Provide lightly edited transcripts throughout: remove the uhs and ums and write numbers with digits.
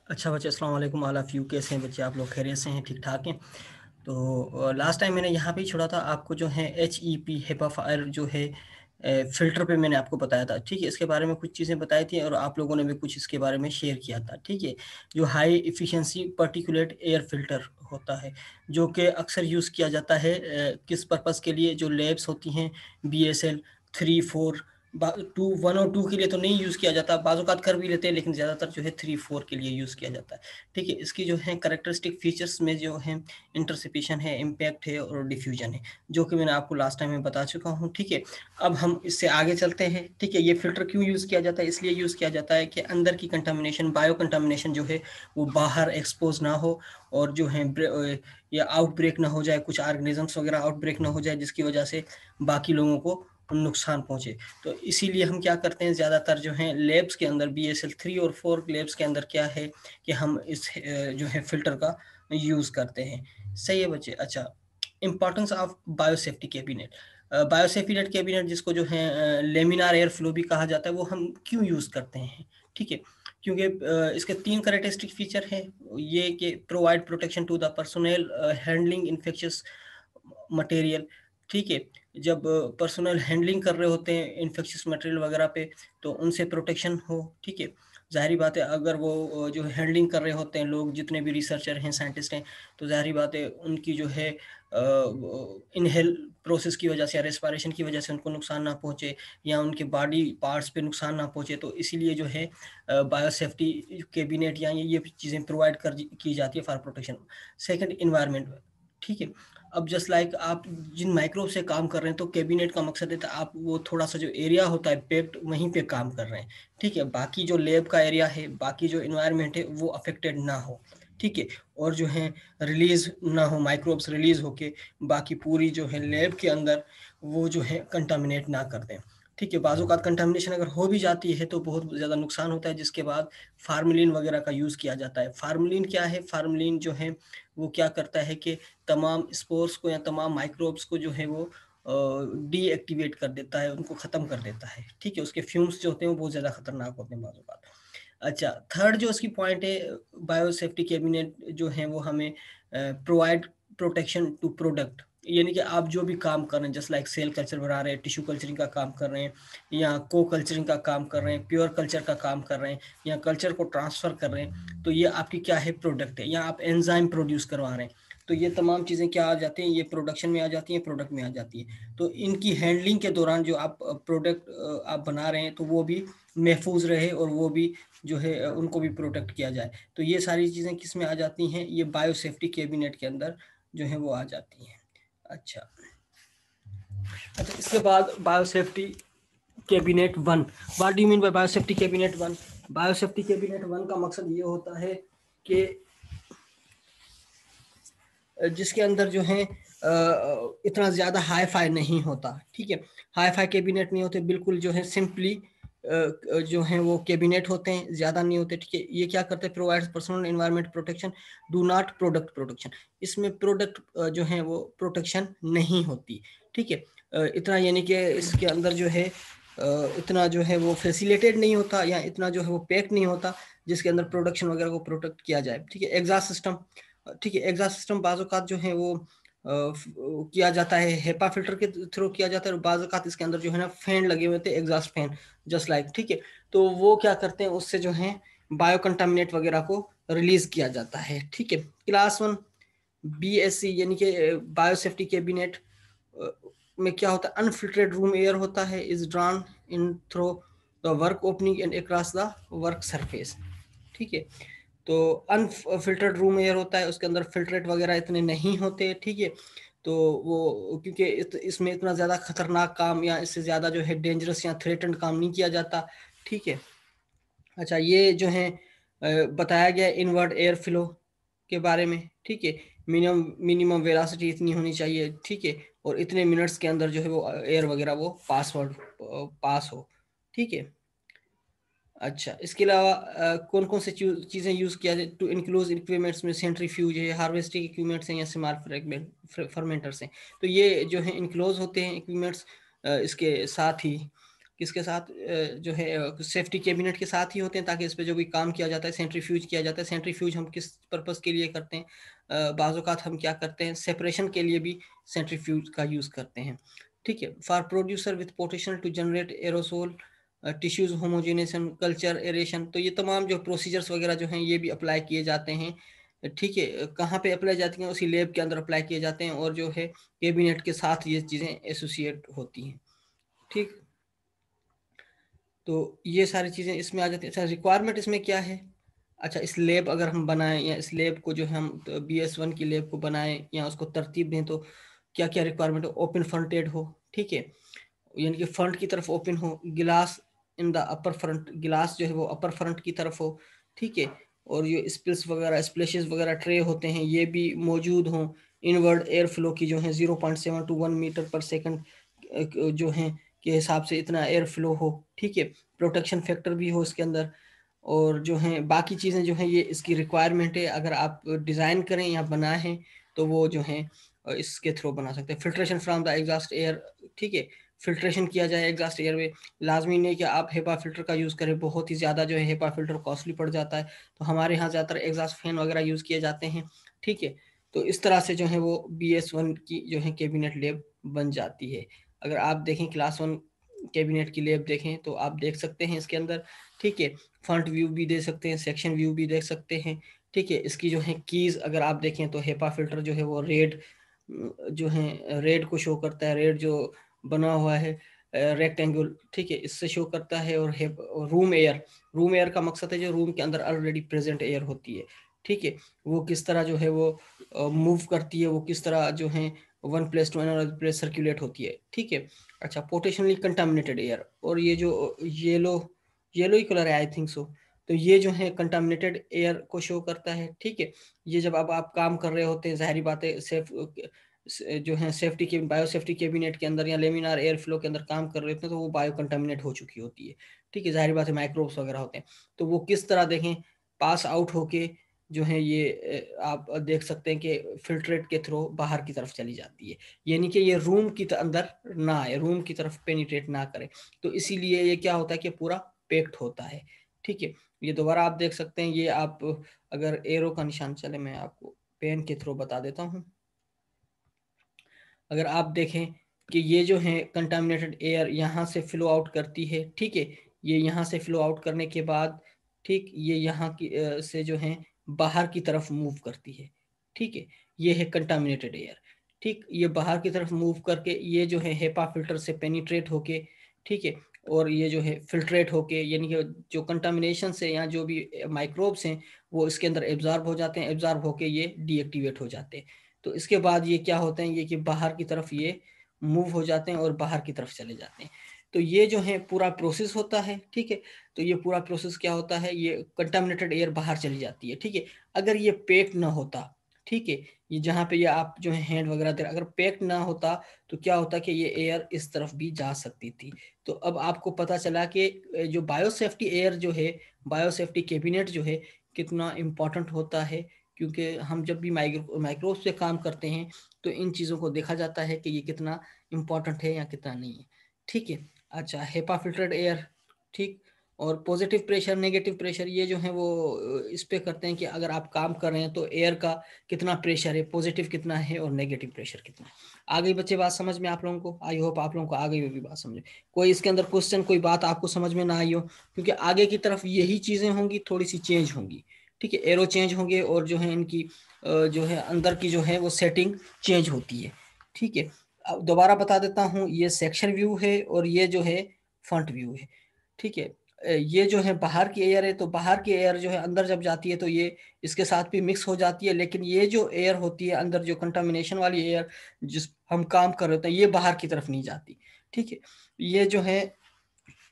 अच्छा बच्चे, अस्सलाम वालेकुम ऑल ऑफ यू। कैसे हैं बच्चे? आप लोग खैरियत से हैं? ठीक ठाक हैं? तो लास्ट टाइम मैंने यहाँ पे ही छोड़ा था आपको, जो है HEP हेपा फायर जो है फ़िल्टर पे मैंने आपको बताया था। ठीक है, इसके बारे में कुछ चीज़ें बताई थी और आप लोगों ने भी कुछ इसके बारे में शेयर किया था। ठीक है, जो high efficiency particulate air filter होता है, जो कि अक्सर यूज़ किया जाता है किस पर्पज़ के लिए? जो लैब्स होती हैं BSL 3 4 टू 1 और 2 के लिए तो नहीं यूज़ किया जाता, बाज़-औक़ात कर भी लेते हैं, लेकिन ज़्यादातर जो है 3 4 के लिए यूज़ किया जाता है। ठीक है, इसकी जो है कैरेक्टरिस्टिक फीचर्स में जो है इंटरसिपेशन है, इम्पैक्ट है और डिफ्यूजन है, जो कि मैंने आपको लास्ट टाइम में बता चुका हूँ। ठीक है, अब हम इससे आगे चलते हैं। ठीक है, ये फ़िल्टर क्यों यूज़ किया जाता है? इसलिए यूज़ किया जाता है कि अंदर की कंटामिनेशन, बायो कंटामिनेशन जो है वो बाहर एक्सपोज़ ना हो और जो है या आउटब्रेक ना हो जाए, कुछ ऑर्गेनिज़म्स वग़ैरह आउटब्रेक ना हो जाए, जिसकी वजह से बाकी लोगों को नुकसान पहुँचे। तो इसीलिए हम क्या करते हैं, ज़्यादातर जो है लैब्स के अंदर BSL 3 और 4 लैब्स के अंदर क्या है कि हम इस जो है फ़िल्टर का यूज़ करते हैं। सही है बच्चे? अच्छा, importance of biosafety cabinet. Biosafety net cabinet जिसको जो है लेमिनार एयर फ्लो भी कहा जाता है, वो हम क्यों यूज़ करते हैं? ठीक है, क्योंकि इसके 3 कैरेक्टरिस्टिक फीचर हैं। ये कि provide protection to the personnel handling infectious material. ठीक है, जब पर्सनल हैंडलिंग कर रहे होते हैं इन्फेक्शियस मटेरियल वगैरह पे, तो उनसे प्रोटेक्शन हो। ठीक है, ज़ाहिर बात है, अगर वो जो हैंडलिंग कर रहे होते हैं लोग, जितने भी रिसर्चर हैं, साइंटिस्ट हैं, तो ज़ाहिर बात है उनकी जो है इनहेल प्रोसेस की वजह से या रेस्पिरेशन की वजह से उनको नुकसान ना पहुँचे या उनके बॉडी पार्ट्स पे नुकसान ना पहुँचे। तो इसीलिए जो है बायोसेफ्टी कैबिनेट या ये चीज़ें प्रोवाइड की जाती है फॉर प्रोटेक्शन। Second, environment. ठीक है, अब जस्ट लाइक आप जिन माइक्रोब से काम कर रहे हैं, तो कैबिनेट का मकसद है, तो आप वो थोड़ा-सा जो एरिया होता है पैक्ड, वहीं पे काम कर रहे हैं। ठीक है, बाकी जो लैब का एरिया है, बाकी जो एनवायरनमेंट है, वो अफेक्टेड ना हो। ठीक है, और जो है रिलीज़ ना हो, माइक्रोब्स रिलीज़ होके बाकी पूरी जो है लैब के अंदर वो जो है कंटामिनेट ना कर दें। ठीक है, बाज़-औक़ात कंटामिनेशन अगर हो भी जाती है तो बहुत ज़्यादा नुकसान होता है, जिसके बाद फ़ॉर्मेलिन वगैरह का यूज़ किया जाता है। फ़ॉर्मेलिन क्या है? फ़ॉर्मेलिन जो है वो क्या करता है कि तमाम स्पोर्स को या तमाम माइक्रोब्स को जो है वो डीएक्टिवेट कर देता है, उनको ख़त्म कर देता है। ठीक है, उसके फ्यूम्स जो होते हैं वो बहुत ज़्यादा ख़तरनाक होते हैं बाज़ औक़ात। अच्छा, थर्ड जो उसकी पॉइंट है, बायोसेफ्टी कैबिनेट जो है वो हमें प्रोवाइड प्रोटेक्शन टू प्रोडक्ट, यानी कि आप जो भी काम कर रहे हैं, जस्ट लाइक सेल कल्चर बना रहे हैं, टिश्यू कल्चरिंग का काम कर रहे हैं या को कल्चरिंग का काम कर रहे हैं, प्योर कल्चर का काम कर रहे हैं या कल्चर को ट्रांसफ़र कर रहे हैं, तो ये आपकी क्या है? प्रोडक्ट है, या आप एंजाइम प्रोड्यूस करवा रहे हैं। तो ये तमाम चीज़ें क्या आ जाती हैं? ये प्रोडक्शन में आ जाती हैं, प्रोडक्ट में आ जाती हैं। तो इनकी हैंडलिंग के दौरान जो आप प्रोडक्ट आप बना रहे हैं, तो वो भी महफूज़ रहे और वो भी जो है उनको भी प्रोटेक्ट किया जाए। तो ये सारी चीज़ें किस में आ जाती हैं? ये बायोसेफ्टी कैबिनेट के अंदर जो है वो आ जाती हैं। अच्छा, अच्छा, इसके बाद biosafety cabinet 1। What do you mean by biosafety cabinet 1? Biosafety cabinet 1 का मकसद ये होता है कि जिसके अंदर जो है इतना ज़्यादा हाई-फाई नहीं होता। ठीक है, हाई-फाई कैबिनेट नहीं होते, बिल्कुल जो है सिंपली जो हैं वो कैबिनेट होते हैं, ज़्यादा नहीं होते। ठीक है, ये क्या करते हैं? Provides personal environment protection, do not product protection. इसमें प्रोडक्ट जो है वो प्रोटेक्शन नहीं होती। ठीक है, इतना यानी कि इसके अंदर जो है इतना जो है वो फैसिलिटेट नहीं होता या इतना जो है वो पैक नहीं होता, जिसके अंदर प्रोडक्शन वगैरह को प्रोटेक्ट किया जाए। ठीक है, एग्ज़ॉस्ट सिस्टम। ठीक है, एग्ज़ॉस्ट सिस्टम बाज़ औक़ात जो है वो किया जाता है, हेपा फ़िल्टर के थ्रू किया जाता है और बाज़ औक़ात इसके अंदर जो है ना फ़ैन लगे हुए होते हैं, एग्ज़ॉस्ट फ़ैन, जस्ट लाइक। ठीक है, तो वो क्या करते हैं, उससे जो है बायो कंटामिनेट वगैरह को रिलीज़ किया जाता है। ठीक है, क्लास 1 BSC यानी कि बायोसेफ्टी कैबिनेट में क्या होता है? अनफ़िल्टर्ड रूम एयर होता है, is drawn in through the work opening and across the work surface. ठीक है, तो अनफ़िल्टर्ड रूम एयर होता है, उसके अंदर फ़िल्ट्रेट वगैरह इतने नहीं होते। ठीक है, तो वो क्योंकि इसमें इतना ज़्यादा खतरनाक काम या इससे ज़्यादा जो है डेंजरस या थ्रेटेंड काम नहीं किया जाता। ठीक है, अच्छा, ये जो है बताया गया इनवर्ट एयर फ्लो के बारे में। ठीक है, मिनिमम मिनिमम वेलोसिटी इतनी होनी चाहिए। ठीक है, और इतने मिनट्स के अंदर जो है वो एयर वगैरह वो पास हो। ठीक है, अच्छा, इसके अलावा कौन-कौन से चीज़ें यूज़ किया जाए? टू इनक्लूज़ इक्विपमेंट्स में सेंट्रीफ्यूज है, हार्वेस्टिंग इक्विपमेंट्स हैं या स्मॉल फर्मेंटर्स हैं। तो ये जो है इनक्लोज़ होते हैं इक्विपमेंट्स, इसके साथ ही किसके साथ जो है सेफ्टी कैबिनेट के साथ ही होते हैं, ताकि इस पे जो भी काम किया जाता है, सेंट्रीफ्यूज किया जाता है। सेंट्रीफ्यूज हम किस पर्पस के लिए करते हैं, बाज़ औक़ात हम क्या करते हैं, सेपरेशन के लिए भी सेंट्रीफ्यूज का यूज़ करते हैं। ठीक है, for producer with potential to generate aerosol tissues homogenization culture aeration, तो ये तमाम जो प्रोसीजर्स वगैरह जो हैं ये भी अप्लाई किए जाते हैं। ठीक है, कहाँ पे अप्लाई जाती हैं, उसी लैब के अंदर अप्लाई किए जाते हैं, और जो है कैबिनेट के साथ ये चीज़ें एसोसिएट होती हैं। ठीक, तो ये सारी चीज़ें इसमें आ जाती हैं। अच्छा, रिक्वायरमेंट इसमें क्या है? अच्छा, इस लैब अगर हम बनाएं, या इस लैब को जो हम BS1 की लैब को बनाएं या उसको तरतीब दें, तो क्या क्या रिक्वायरमेंट हो? ओपन फ्रंटेड हो, ठीक है, यानी कि फ्रंट की तरफ ओपन हो, गिलास इन द अपर फ्रंट, गिलास जो है वो अपर फ्रंट की तरफ हो, ठीक है, और ये स्पिल्स वगैरह स्प्लेशेस वगैरह ट्रे होते हैं ये भी मौजूद हों। इनवर्ड एयर फ्लो की जो है 0.7 to 1 मीटर पर सेकंड जो है के हिसाब से इतना एयर फ्लो हो, ठीक है, प्रोटेक्शन फैक्टर भी हो इसके अंदर, और जो है बाकी चीज़ें जो हैं ये इसकी रिक्वायरमेंट है। अगर आप डिज़ाइन करें या बनाएं तो वो जो है इसके थ्रू बना सकते हैं। Filtration from the exhaust air, ठीक है, फिल्ट्रेशन किया जाए एग्जॉस्ट एयर में। लाजमी नहीं कि आप हेपा फिल्टर का यूज़ करें, बहुत ही ज़्यादा जो है हेपा फिल्टर कॉस्टली पड़ जाता है, तो हमारे यहाँ ज़्यादातर एग्जॉस्ट फैन वगैरह यूज़ किए जाते हैं। ठीक है, तो इस तरह से जो है वो BS1 की जो है कैबिनेट लैब बन जाती है। अगर आप देखें क्लास 1 कैबिनेट की लैब देखें तो आप देख सकते हैं इसके अंदर, ठीक है, फ्रंट व्यू भी दे सकते हैं, सेक्शन व्यू भी देख सकते हैं। ठीक है, इसकी जो है कीज़ अगर आप देखें तो हेपा फिल्टर जो है वो रेड जो है रेड को शो करता है, रेड जो बना हुआ है रेक्टेंगल, ठीक है, इससे शो करता है। और रूम एयर, रूम एयर का मकसद है जो रूम के अंदर ऑलरेडी प्रेजेंट एयर होती है, ठीक है, वो किस तरह जो है वो मूव करती है, वो किस तरह जो है one place to another place circulate होती है। ठीक है, अच्छा, पोटेंशियली कंटामिनेटेड एयर, और ये जो येलो येलो ही कलर है आई थिंक सो, तो ये जो है कंटामिनेटेड एयर को शो करता है। ठीक है, ये जब अब आप काम कर रहे होते हैं, जाहिर बात है सेफ जो है सेफ्टी के बायो सेफ्टी कैबिनेट के अंदर या लेमिनार एयर फ्लो के अंदर काम कर रहे होते हैं, तो वो बायो कंटामिनेट हो चुकी होती है। ठीक है, जाहिर बात है माइक्रोब्स वगैरह होते हैं, तो वो किस तरह देखें पास आउट होके जो है ये आप देख सकते हैं कि फिल्ट्रेट के थ्रू बाहर की तरफ चली जाती है, यानी कि ये रूम की अंदर ना आए, रूम की तरफ पेनिट्रेट ना करे। तो इसीलिए ये क्या होता है कि पूरा पैक्ड होता है। ठीक है, ये दोबारा आप देख सकते हैं, ये आप अगर एरो का निशान चले, मैं आपको पेन के थ्रू बता देता हूँ। अगर आप देखें कि ये जो है कंटामिनेटेड एयर यहाँ से फ्लो आउट करती है, ठीक है, ये यहाँ से फ्लो आउट करने के बाद, ठीक, ये यहाँ की से जो है बाहर की तरफ मूव करती है। ठीक है, ये है कंटामिनेटेड एयर। ठीक, ये बाहर की तरफ मूव करके ये जो है हेपा फिल्टर से पेनिट्रेट होके, ठीक है, और ये जो है फिल्ट्रेट होके, यानी कि जो कंटामिनेशन से या जो भी माइक्रोब्स हैं वो इसके अंदर एब्जॉर्ब हो जाते हैं, एब्जॉर्ब होके ये डीएक्टिवेट हो जाते हैं। तो इसके बाद ये क्या होते हैं, ये कि बाहर की तरफ ये मूव हो जाते हैं और बाहर की तरफ चले जाते हैं। तो ये जो है पूरा प्रोसेस होता है। ठीक है, तो ये पूरा प्रोसेस क्या होता है, ये कंटामिनेटेड एयर बाहर चली जाती है। ठीक है, अगर ये पैक ना होता, ठीक है, ये जहाँ पे ये आप जो है हैंड वगैरह दे, अगर पैक ना होता तो क्या होता कि ये एयर इस तरफ भी जा सकती थी। तो अब आपको पता चला कि जो बायोसेफ्टी एयर जो है, बायोसेफ्टी कैबिनेट जो है कितना इम्पोर्टेंट होता है, क्योंकि हम जब भी माइक्रोब से काम करते हैं तो इन चीज़ों को देखा जाता है कि ये कितना इम्पोर्टेंट है या कितना नहीं है। ठीक है, अच्छा, हेपा फिल्टर्ड एयर, ठीक, और पॉजिटिव प्रेशर नेगेटिव प्रेशर, ये जो है वो इस पे करते हैं कि अगर आप काम कर रहे हैं तो एयर का कितना प्रेशर है, पॉजिटिव कितना है और नेगेटिव प्रेशर कितना है। आ गई बच्चे बात समझ में आप लोगों को? आई होप आप लोगों को आ गई होगी बात समझ में। कोई इसके अंदर क्वेश्चन, कोई बात आपको समझ में ना आई हो, क्योंकि आगे की तरफ यही चीज़ें होंगी, थोड़ी सी चेंज होंगी। ठीक है, एरो चेंज होंगे और जो है इनकी जो है अंदर की जो है वो सेटिंग चेंज होती है। ठीक है, अब दोबारा बता देता हूँ, ये सेक्शन व्यू है और ये जो है फ्रंट व्यू है। ठीक है, ये जो है बाहर की एयर है, तो बाहर की एयर जो है अंदर जब जाती है तो ये इसके साथ भी मिक्स हो जाती है, लेकिन ये जो एयर होती है अंदर, जो कंटामिनेशन वाली एयर जिस हम काम कर रहे होते हैं, ये बाहर की तरफ नहीं जाती। ठीक है, ये जो है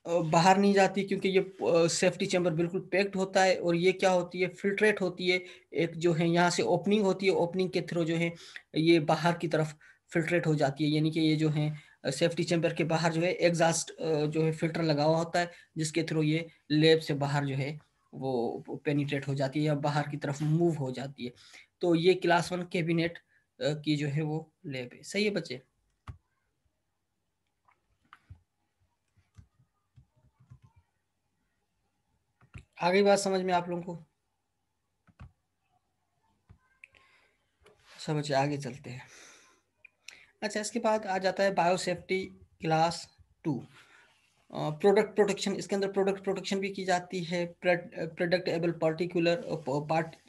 बाहर नहीं जाती, क्योंकि ये सेफ्टी चैम्बर बिल्कुल पैक्ड होता है, और ये क्या होती है, फिल्ट्रेट होती है। एक जो है यहाँ से ओपनिंग होती है, ओपनिंग के थ्रू जो है ये बाहर की तरफ फिल्ट्रेट हो जाती है, यानी कि ये जो है सेफ्टी चैम्बर के बाहर जो है एग्जॉस्ट जो है फिल्टर लगा हुआ होता है, जिसके थ्रू ये लैब से बाहर जो है वो पेनिट्रेट हो जाती है या बाहर की तरफ मूव हो जाती है। तो ये क्लास 1 कैबिनेट की जो है वो लैब है। सही है बच्चे? आगे बात समझ में आप लोगों को? सब बच्चे आगे चलते हैं। अच्छा, इसके बाद आ जाता है बायोसेफ्टी क्लास 2, प्रोडक्ट प्रोटेक्शन। इसके अंदर प्रोडक्ट प्रोटेक्शन भी की जाती है, प्रेडिक्टेबल पार्टिकुलर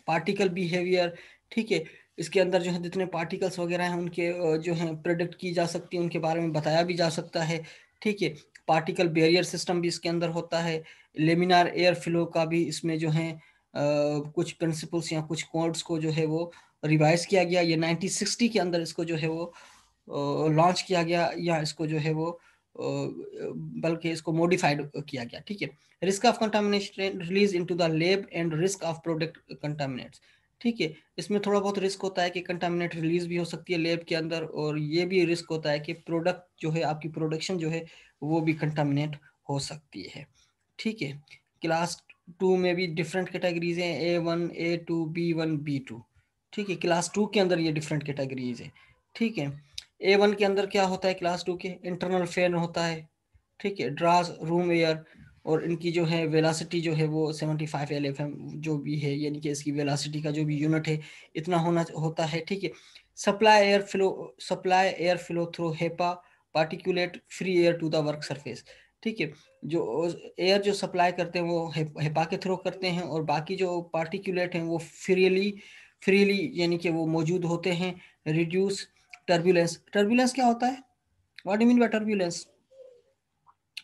पार्टिकल बिहेवियर। ठीक है, इसके अंदर जो है जितने पार्टिकल्स वगैरह हैं उनके जो है प्रेडिक्ट की जा सकती है, उनके बारे में बताया भी जा सकता है। ठीक है, पार्टिकल बैरियर सिस्टम भी इसके अंदर होता है। लेमिनार एयर फ्लो का भी इसमें जो है कुछ प्रिंसिपल्स या कुछ कोड्स को जो है वो रिवाइज किया गया। ये 1960 के अंदर इसको जो है वो लॉन्च किया गया, या इसको जो है वो बल्कि इसको मॉडिफाइड किया गया। ठीक है, risk of contamination release into the lab and risk of product contaminants. ठीक है, इसमें थोड़ा बहुत रिस्क होता है कि कंटामिनेट रिलीज भी हो सकती है लैब के अंदर, और ये भी रिस्क होता है कि प्रोडक्ट जो है आपकी प्रोडक्शन जो है वो भी कंटामिनेट हो सकती है। ठीक है, क्लास 2 में भी डिफरेंट कैटेगरीज हैं, A1 A2 B1 B2। ठीक है, क्लास 2 के अंदर ये डिफरेंट कैटेगरीज है। ठीक है, A1 के अंदर क्या होता है, क्लास 2 के इंटरनल फैन होता है। ठीक है, ड्रास रूम एयर, और इनकी जो है वेलासिटी जो है वो 75 LFM जो भी है, यानी कि इसकी वेलासिटी का जो भी यूनिट है इतना होना होता है। ठीक है, supply air flow through HEPA particulate free air to the work surface. ठीक है, जो एयर जो सप्लाई करते हैं वो हेपा के थ्रू करते हैं, और बाकी जो पार्टिकुलेट हैं वो फ्रीली यानी कि वो मौजूद होते हैं। Reduce turbulence. टर्बुलेंस क्या होता है? What do mean by turbulence?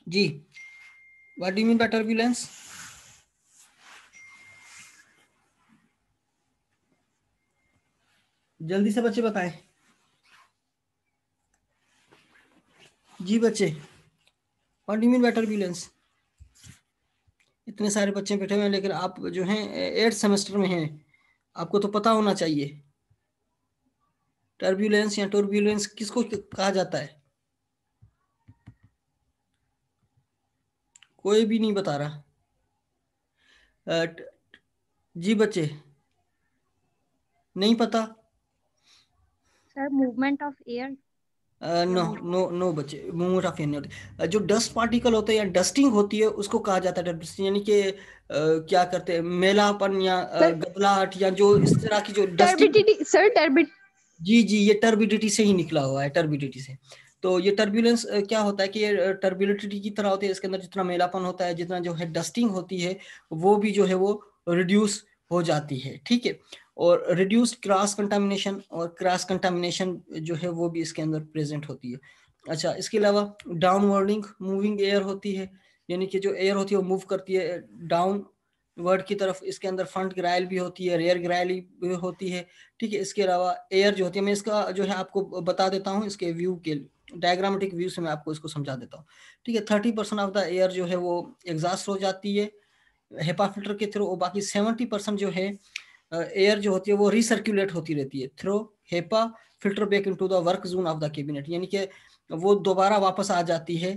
जी, what do mean by turbulence? जल्दी से बच्चे बताएं। जी बच्चे, what do mean by turbulence? इतने सारे बच्चे बैठे हुए हैं, लेकिन आप जो हैं 8th सेमेस्टर में हैं, आपको तो पता होना चाहिए टर्बुलेंस या टर्बुलेंस किसको कहा जाता है। कोई भी नहीं बता रहा। जी बच्चे, नहीं पता? Sir movement of air. No no no बच्चे, मूवमेंट ऑफ एयर नहीं होती। जो डस्ट पार्टिकल होते हैं या डस्टिंग होती है उसको कहा जाता है डस्टिंग, यानी कि क्या करते हैं, मेलापन या सर गदलाहट या जो इस तरह की जो डस्टिंग। टर्बिडिटी सर टर्बिड जी जी, ये टर्बिडिटी से ही निकला हुआ है, टर्बिडिटी से। तो ये टर्बुलेंस क्या होता है कि ये टर्बिडिटी की तरह होती है, इसके अंदर जितना मेलापन होता है, जितना जो है डस्टिंग होती है, वो भी जो है वो रिड्यूस हो जाती है। ठीक है, और रिड्यूस्ड क्रॉस कंटामिनेशन, और क्रॉस कंटामिनेशन जो है वो भी इसके अंदर प्रेजेंट होती है। अच्छा, इसके अलावा डाउनवर्डिंग मूविंग एयर होती है, यानी कि जो एयर होती है वो मूव करती है डाउन वर्ड की तरफ। इसके अंदर फ्रंट ग्राइल भी होती है, रेयर ग्राइल भी होती है। ठीक है, इसके अलावा एयर जो होती है, मैं इसका जो है आपको बता देता हूँ, इसके व्यू के डायग्रामेटिक व्यू से मैं आपको इसको समझा देता हूँ। ठीक है, 30% ऑफ द एयर जो है वो एग्जॉस्ट हो जाती है हेपा फिल्टर के थ्रू, और बाकी 70% जो है एयर जो होती है वो रिसर्कुलेट होती रहती है through HEPA filter back into the work zone of the cabinet, यानी कि वो दोबारा वापस आ जाती है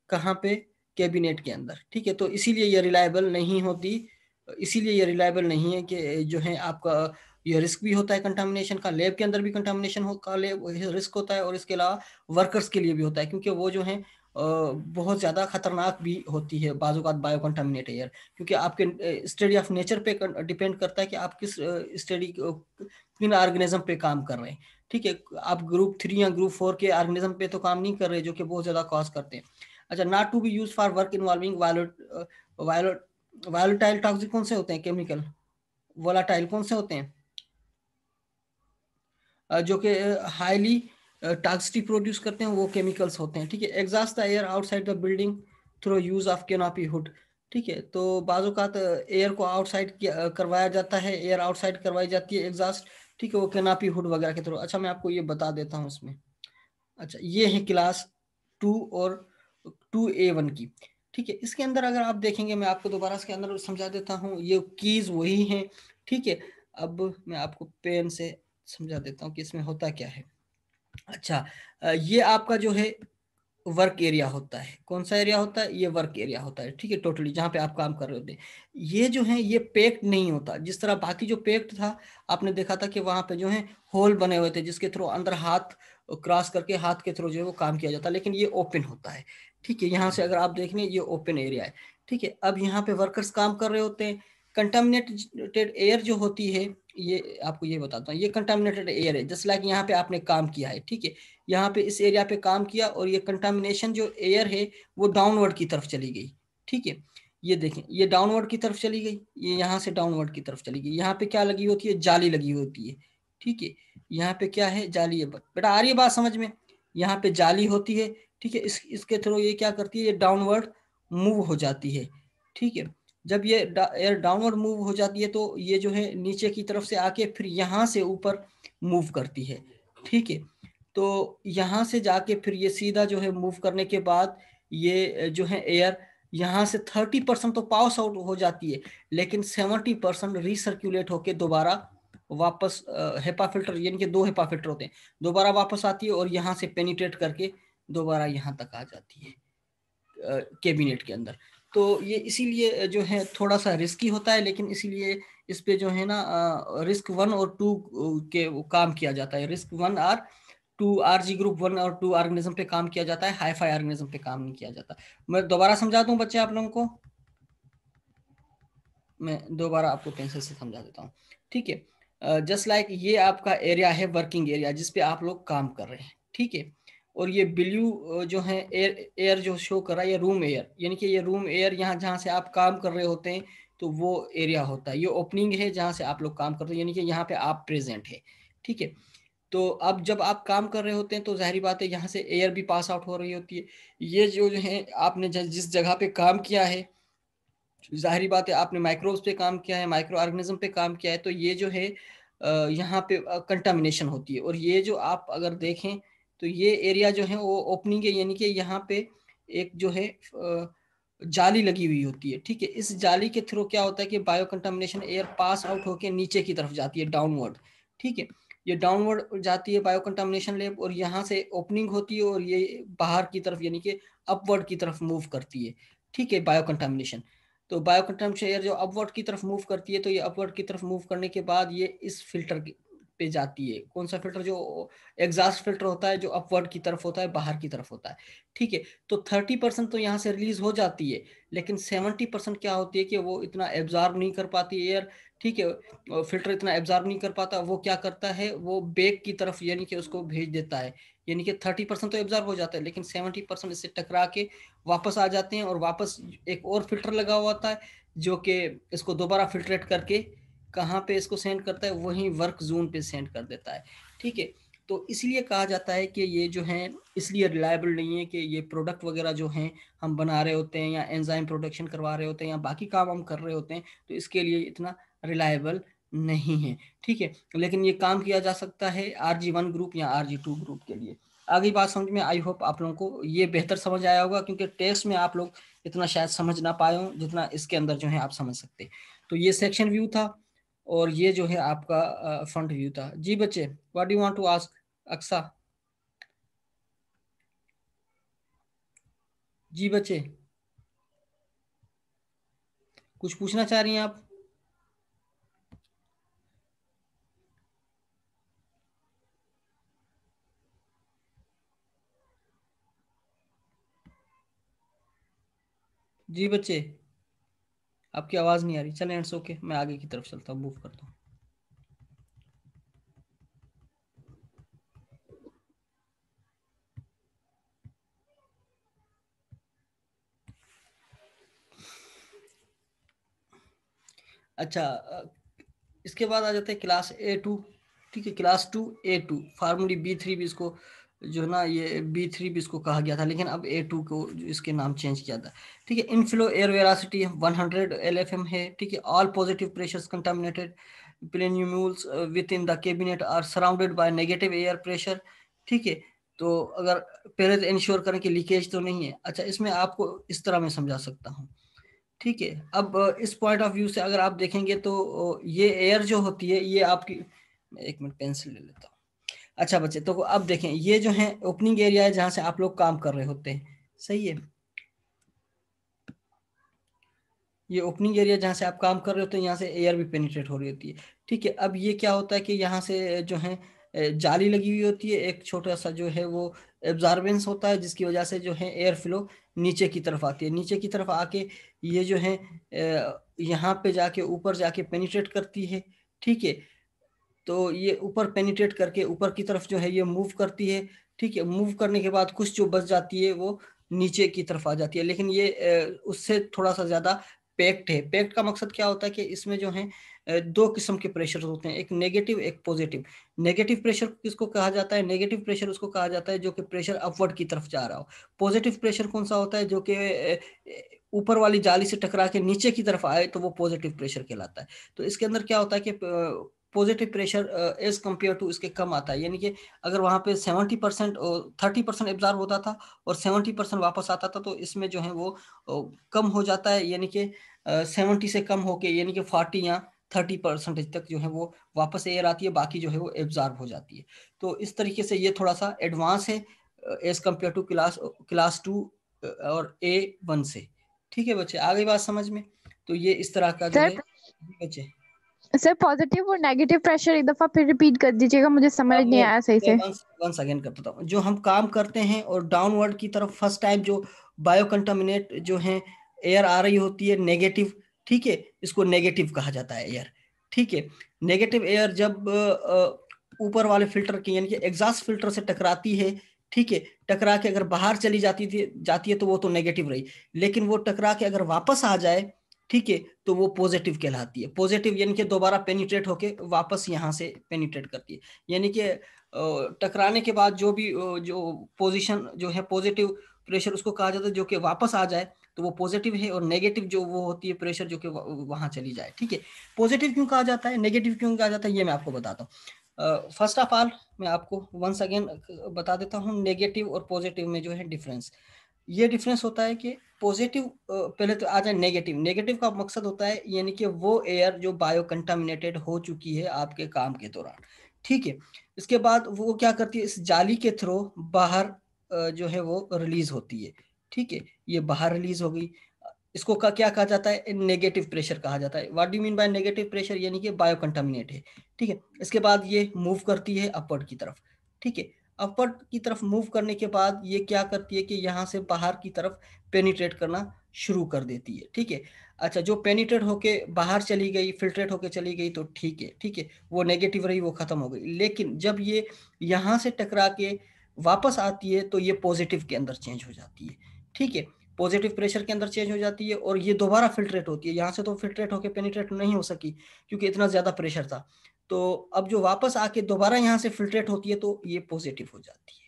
कहाँ पे, कैबिनेट के अंदर। ठीक है, तो इसीलिए ये रिलायबल नहीं होती, इसीलिए ये रिलायबल नहीं है कि जो है आपका ये रिस्क भी होता है कंटामिनेशन का, लैब के अंदर भी कंटामिनेशन का रिस्क होता है, और इसके अलावा वर्कर्स के लिए भी होता है, क्योंकि वो जो है बहुत ज़्यादा खतरनाक भी होती है बाज़-औक़ात बायो कंटामिनेट एयर, क्योंकि आपके स्टडी ऑफ नेचर पे डिपेंड करता है कि आप किस स्टडी किन ऑर्गेनिज्म पे काम कर रहे हैं। ठीक है, आप ग्रुप 3 या ग्रुप 4 के ऑर्गेनिज्म पे तो काम नहीं कर रहे जो कि बहुत ज़्यादा कॉज करते हैं। अच्छा, not to be use for work involving volatile toxic कौन से होते हैं, केमिकल वोलाटाइल कौन से होते हैं, जो कि हाईली टॉक्सिसिटी प्रोड्यूस करते हैं, वो केमिकल्स होते हैं। ठीक है, exhaust the air outside the building through use of canopy hood. ठीक है, तो बाज़-औक़ात एयर को आउटसाइड करवाया जाता है, एयर आउटसाइड करवाई जाती है एग्जॉस्ट। ठीक है, वो कैनोपी हुड वगैरह के थ्रू। अच्छा, मैं आपको ये बता देता हूँ इसमें। अच्छा, ये है क्लास 2 और 2A1 की। ठीक है, इसके अंदर अगर आप देखेंगे, मैं आपको दोबारा इसके अंदर समझा देता हूँ, ये कीज वही हैं। ठीक है, अब मैं आपको पेन से समझा देता हूँ कि इसमें होता क्या है। अच्छा, ये आपका जो है वर्क एरिया होता है। कौन सा एरिया होता है? ये वर्क एरिया होता है। ठीक है, टोटली जहाँ पे आप काम कर रहे होते हैं। ये जो है ये पेक्ड नहीं होता, जिस तरह बाकी जो पेक्ड था आपने देखा था कि वहां पे जो है होल बने हुए थे जिसके थ्रू अंदर हाथ क्रॉस करके हाथ के थ्रू जो है वो काम किया जाता है, लेकिन ये ओपन होता है। ठीक है, यहाँ से अगर आप देख लें ये ओपन एरिया है। ठीक है, अब यहाँ पे वर्कर्स काम कर रहे होते हैं। कंटामिनेटेड एयर जो होती है, ये आपको ये बताता हूँ, ये कंटामिनेटेड एयर है, जस्ट लाइक यहाँ पे आपने काम किया है, ठीक है, यहाँ पे इस एरिया पे काम किया और ये कंटामिनेशन जो एयर है वो डाउनवर्ड की तरफ चली गई, ठीक है। ये देखें, ये डाउनवर्ड की तरफ चली गई, ये यहाँ से डाउनवर्ड की तरफ चली गई। यहाँ पे क्या लगी होती है, जाली लगी होती है, ठीक है। यहाँ पे क्या है, जाली है। बेटा आ रही है बात समझ में, यहाँ पे जाली होती है, ठीक है। इसके थ्रू ये क्या करती है, ये डाउनवर्ड मूव हो जाती है, ठीक है। जब ये एयर डाउनवर्ड मूव हो जाती है तो ये जो है नीचे की तरफ से आके फिर यहाँ से ऊपर मूव करती है, ठीक है। तो यहाँ से जाके फिर ये सीधा जो है मूव करने के बाद ये जो है एयर यहाँ से 30% तो पास आउट हो जाती है, लेकिन 70% रिसर्कुलेट होके दोबारा वापस हेपा फिल्टर, यानी कि 2 हेपा फिल्टर होते हैं, दोबारा वापस आती है और यहाँ से पेनिट्रेट करके दोबारा यहाँ तक आ जाती है कैबिनेट के अंदर। तो ये इसीलिए जो है थोड़ा सा रिस्की होता है, लेकिन इसीलिए इस पे जो है ना रिस्क 1 और 2 के काम किया जाता है। रिस्क 1 और 2 आरजी ग्रुप 1 और 2 ऑर्गेनिज्म पे काम किया जाता है, हाईफाई ऑर्गेनिज्म पे काम नहीं किया जाता। मैं दोबारा समझा दूं बच्चे आप लोगों को, मैं दोबारा आपको पेंसिल से समझा देता हूँ, ठीक है। जस्ट लाइक ये आपका एरिया है, वर्किंग एरिया जिसपे आप लोग काम कर रहे हैं, ठीक है। और ये ब्लू जो है एयर एयर जो शो कर रहा है, ये रूम एयर, यानी कि ये रूम एयर यहाँ जहाँ से आप काम कर रहे होते हैं तो वो एरिया होता है। ये ओपनिंग है जहाँ से आप लोग काम करते हैं, यानी कि यहाँ पे आप प्रेजेंट है, ठीक है। तो अब जब आप काम कर रहे होते हैं तो जाहिर बात है यहाँ से एयर भी पास आउट हो रही होती है। ये जो है आपने जिस जगह पे काम किया है, जाहिर बात है आपने माइक्रोब्स पे काम किया है, माइक्रो ऑर्गेनिज्म पे काम किया है, तो ये जो है यहाँ पे कंटामिनेशन होती है। और ये जो आप अगर देखें तो ये एरिया जो है वो ओपनिंग है, यानी कि यहाँ पे एक जो है जाली लगी हुई होती है, ठीक है। इस जाली के थ्रू क्या होता है कि bio contamination air pass out होकर नीचे की तरफ जाती है, डाउनवर्ड, ठीक है। ये डाउनवर्ड जाती है बायो कंटामिनेशन लेब, और यहाँ से ओपनिंग होती है और ये बाहर की तरफ यानी कि अपवर्ड की तरफ मूव करती है, ठीक है, बायो कंटामिनेशन। तो बायो कंजम्पशन एयर जो अपवर्ड की तरफ मूव करती है, तो ये अपवर्ड की तरफ मूव करने के बाद ये इस फिल्टर पे जाती है। कौन सा फिल्टर, जो एग्जॉस्ट फिल्टर होता है, जो अपवर्ड की तरफ होता है, बाहर की तरफ होता है, ठीक है। तो 30% तो यहाँ से रिलीज हो जाती है, लेकिन 70% क्या होती है कि वो इतना एब्जॉर्ब नहीं कर पाती एयर, ठीक है। फिल्टर इतना एब्जॉर्ब नहीं कर पाता, वो क्या करता है, वो बैक की तरफ यानी कि उसको भेज देता है। यानी कि 30% तो एब्जॉर्ब हो जाता है, लेकिन 70% इससे टकरा के वापस आ जाते हैं, और वापस एक और फिल्टर लगा हुआ होता है जो कि इसको दोबारा फिल्ट्रेट करके कहाँ पे इसको सेंड करता है, वहीं वर्क जोन पे सेंड कर देता है, ठीक है। तो इसलिए कहा जाता है कि ये जो है इसलिए रिलायबल नहीं है कि ये प्रोडक्ट वगैरह जो हैं हम बना रहे होते हैं या एंजाइम प्रोडक्शन करवा रहे होते हैं या बाकी काम हम कर रहे होते हैं, तो इसके लिए इतना रिलायबल नहीं है, ठीक है। लेकिन ये काम किया जा सकता है RG1 ग्रुप या RG2 ग्रुप के लिए। आगे बात समझ में आई होप आप लोगों को ये बेहतर समझ आया होगा, क्योंकि टेस्ट में आप लोग इतना शायद समझ ना पाए हो जितना इसके अंदर जो है आप समझ सकते। तो ये सेक्शन व्यू था, और ये जो है आपका फ्रंट व्यू था। जी बच्चे, what do you want to ask Aqsa? जी बच्चे, कुछ पूछना चाह रही हैं आप? जी बच्चे, आपकी आवाज़ नहीं आ रही। चलें, इट्स ओके, मैं आगे की तरफ चलता हूँ, मूव करता हूँ। अच्छा, इसके बाद आ जाते हैं क्लास A2, ठीक है। क्लास 2 A2 फार्मूली B3 भी इसको जो है ना, ये B3 भी इसको कहा गया था, लेकिन अब A2 को इसके नाम चेंज किया था, ठीक है। इनफ्लो एयर वेरासिटी 100 LFM है, ठीक है। All positive pressures contaminated plenums within the cabinet are surrounded by negative air pressure, ठीक है। तो अगर पहले तो इंश्योर करें कि लीकेज तो नहीं है। अच्छा, इसमें आपको इस तरह मैं समझा सकता हूँ, ठीक है। अब इस पॉइंट ऑफ व्यू से अगर आप देखेंगे तो ये एयर जो होती है ये आपकी, मैं एक मिनट पेंसिल ले लेता हूँ। अच्छा बच्चे, तो अब देखें, ये जो है ओपनिंग एरिया है जहाँ से आप लोग काम कर रहे होते हैं, सही है। ये ओपनिंग एरिया जहाँ से आप काम कर रहे होते हैं, यहाँ से एयर भी पेनिट्रेट हो रही होती है, ठीक है। अब ये क्या होता है कि यहाँ से जो है जाली लगी हुई होती है, एक छोटा सा जो है वो एब्जॉर्बेंस होता है, जिसकी वजह से जो है एयर फ्लो नीचे की तरफ आती है, नीचे की तरफ आके ये जो है यहाँ पे जाके ऊपर जाके पेनिट्रेट करती है। ठीक है, तो ये ऊपर पेनिट्रेट करके ऊपर की तरफ जो है ये मूव करती है। ठीक है, मूव करने के बाद कुछ जो बच जाती है वो नीचे की तरफ आ जाती है, लेकिन ये उससे थोड़ा सा ज्यादा पैक्ड है। पैक्ड का मकसद क्या होता है कि इसमें जो है दो किस्म के प्रेशर होते हैं, एक नेगेटिव एक पॉजिटिव। नेगेटिव प्रेशर किसको कहा जाता है? नेगेटिव प्रेशर उसको कहा जाता है जो कि प्रेशर अपवर्ड की तरफ जा रहा हो। पॉजिटिव प्रेशर कौन सा होता है? जो कि ऊपर वाली जाली से टकरा के नीचे की तरफ आए तो वो पॉजिटिव प्रेशर कहलाता है। तो इसके अंदर क्या होता है कि positive pressure as compare to इसके कम आता है, यानी कि अगर वहां पे 70% और 30% एब्जॉर्ब होता था और 70% वापस आता था, तो इसमें जो है वो कम हो जाता है, यानी कि 70 से कम होके यानी कि 40 या 30% तक जो है वो वापस एयर आती है, बाकी जो है वो एब्जॉर्ब हो जाती है। तो इस तरीके से ये थोड़ा सा एडवांस है एज कम्पेयर टू क्लास 2 और A1 से। ठीक है बच्चे, आ गई बात समझ में? तो ये इस तरह का जो सर है बच्चे। सर पॉजिटिव और नेगेटिव प्रेशर एक दफा फिर रिपीट कर दीजिएगा, मुझे समझ अब नहीं आया सही मैं से। वंस अगेन कर देता हूँ। जो हम काम करते हैं और डाउनवर्ड की तरफ फर्स्ट टाइम जो बायो कंटामिनेट जो है एयर आ रही होती है नेगेटिव, ठीक है, इसको नेगेटिव कहा जाता है एयर। ठीक है, नेगेटिव एयर जब ऊपर वाले फिल्टर की यानी कि एग्जॉस्ट फिल्टर से टकराती है, ठीक है, टकरा के अगर बाहर चली जाती है तो वो तो नेगेटिव रही, लेकिन वो टकरा के अगर वापस आ जाए, ठीक है, तो वो पॉजिटिव कहलाती है। पॉजिटिव यानी कि दोबारा पेनिट्रेट होके वापस यहाँ से पेनिट्रेट करती है, यानी कि टकराने के बाद जो भी जो पोजीशन जो है पॉजिटिव प्रेशर उसको कहा जाता है जो कि वापस आ जाए तो वो पॉजिटिव है, और नेगेटिव जो वो होती है प्रेशर जो कि वहां चली जाए। ठीक है, पॉजिटिव क्यों कहा जाता है, नेगेटिव क्यों कहा जाता है, ये मैं आपको बताता हूँ। फर्स्ट ऑफ ऑल मैं आपको वंस अगेन बता देता हूँ नेगेटिव और पॉजिटिव में जो है डिफरेंस। ये डिफरेंस होता है कि पॉजिटिव पहले तो आ जाए नेगेटिव। नेगेटिव का मकसद होता है यानी कि वो एयर जो बायो कंटामिनेटेड हो चुकी है आपके काम के दौरान। ठीक है, इसके बाद वो क्या करती है, इस जाली के थ्रू बाहर जो है वो रिलीज होती है। ठीक है, ये बाहर रिलीज हो गई, इसको क्या कहा जाता है, नेगेटिव प्रेशर कहा जाता है। What do mean by negative pressure, यानी कि बायो कंटामिनेट है। ठीक है, इसके बाद ये मूव करती है अपवर्ड की तरफ। ठीक है, अपवर्ड की तरफ मूव करने के बाद ये क्या करती है कि यहाँ से बाहर की तरफ पेनिट्रेट करना शुरू कर देती है। ठीक है, अच्छा, जो पेनिट्रेट होके बाहर चली गई, फिल्ट्रेट होके चली गई तो ठीक है, ठीक है, वो नेगेटिव रही, वो खत्म हो गई। लेकिन जब ये यहाँ से टकरा के वापस आती है तो ये पॉजिटिव के अंदर चेंज हो जाती है। ठीक है, पॉजिटिव प्रेशर के अंदर चेंज हो जाती है और ये दोबारा फिल्ट्रेट होती है। यहाँ से तो फिल्ट्रेट होके पेनिट्रेट नहीं हो सकी क्योंकि इतना ज्यादा प्रेशर था, तो अब जो वापस आके दोबारा यहाँ से फिल्ट्रेट होती है तो ये पॉजिटिव हो जाती है।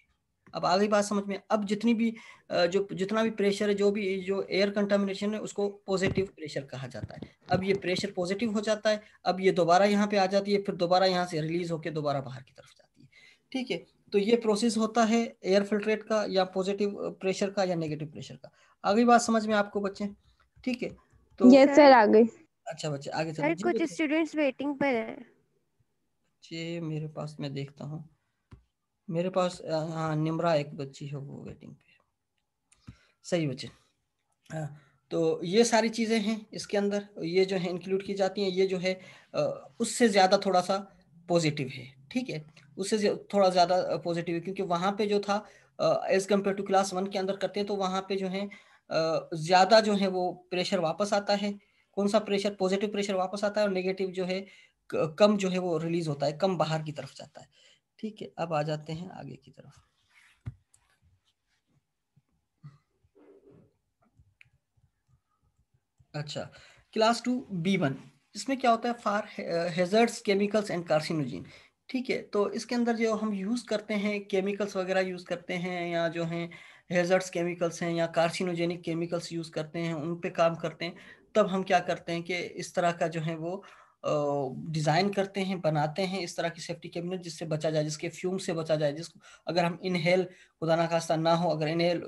अब आ गई बात समझ में? अब जितनी भी जो जितना भी प्रेशर है, जो भी जो एयर कंटामिनेशन है, उसको पॉजिटिव प्रेशर कहा जाता है। अब ये प्रेशर पॉजिटिव हो जाता है, अब ये दोबारा यहाँ पे आ जाती है, फिर दोबारा यहाँ से रिलीज होकर दोबारा बाहर की तरफ जाती है। ठीक है, तो ये प्रोसेस होता है एयर फिल्ट्रेट का, या पॉजिटिव प्रेशर का, या नेगेटिव प्रेशर का। आ गई बात समझ में आपको बच्चे? ठीक है, तो यस सर सर आ गई। अच्छा बच्चे आगे चलो सर जी कुछ बच्चे। स्टूडेंट्स वेटिंग पर है। जी मेरे पास मैं देखता हूँ, मेरे पास हाँ निम्रा एक बच्ची है वो वेटिंग पे। सही बच्चे। हाँ, तो ये सारी चीजें हैं इसके अंदर, ये जो है इंक्लूड की जाती हैं। ये जो है उससे ज्यादा थोड़ा सा पॉजिटिव है। ठीक है, उससे थोड़ा ज्यादा पॉजिटिव है, क्योंकि वहां पे जो था एज कम्पेयर टू क्लास 1 के अंदर करते हैं तो वहां पे जो है ज्यादा जो है वो प्रेशर वापस आता है। कौन सा प्रेशर? पॉजिटिव प्रेशर वापस आता है, और नेगेटिव जो है कम जो है वो रिलीज होता है, कम बाहर की तरफ जाता है। ठीक है, अब आ जाते हैं आगे की तरफ। अच्छा, क्लास 2 B1, इसमें क्या होता है, फॉर हेजर्ड्स केमिकल्स एंड कार्सिनोजिन। ठीक है, तो इसके अंदर जो हम यूज करते हैं केमिकल्स वगैरह यूज करते हैं, या जो हैं हेजर्ड्स केमिकल्स हैं या कार्सिनोजेनिक केमिकल्स यूज करते हैं, उन पे काम करते हैं। तब हम क्या करते हैं कि इस तरह का जो है वो डिजाइन करते हैं, बनाते हैं इस तरह की सेफ्टी कैबिनेट जिससे बचा जाए, जिसके फ्यूम से बचा जाए, जिसको अगर हम इनहेल, खुदा ना खास्ता ना हो, अगर इनहेल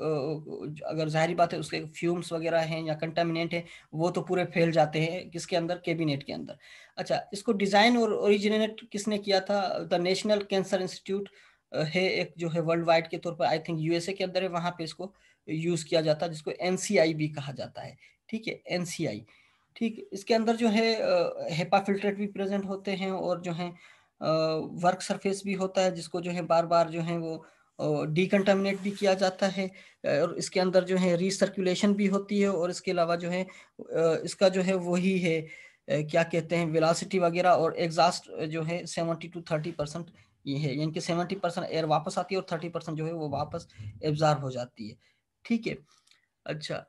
अगर जाहिर बात है उसके फ्यूम्स वगैरह हैं या कंटामिनेंट है, वो तो पूरे फैल जाते हैं किसके अंदर, कैबिनेट के अंदर। अच्छा, इसको डिजाइन और ओरिजिनेट किसने किया था? द नेशनल कैंसर इंस्टीट्यूट है एक जो है वर्ल्ड वाइड के तौर पर, आई थिंक यूएसए के अंदर है, वहां पे इसको यूज किया जाता है, जिसको एनसीआई भी कहा जाता है। ठीक है, एनसीआई। ठीक, इसके अंदर जो है हेपा फिल्ट्रेट भी प्रेजेंट होते हैं, और जो है वर्क सरफेस भी होता है जिसको जो है बार बार जो है वो डिकंटामिनेट भी किया जाता है, और इसके अंदर जो है रीसर्कुलेशन भी होती है, और इसके अलावा जो है इसका जो है वही है क्या कहते हैं वेलोसिटी वगैरह और एग्जॉस्ट जो है 70 to 30% ये है, यानी कि 70% एयर वापस आती है और 30% जो है वो वापस एब्जॉर्ब हो जाती है। ठीक है। अच्छा,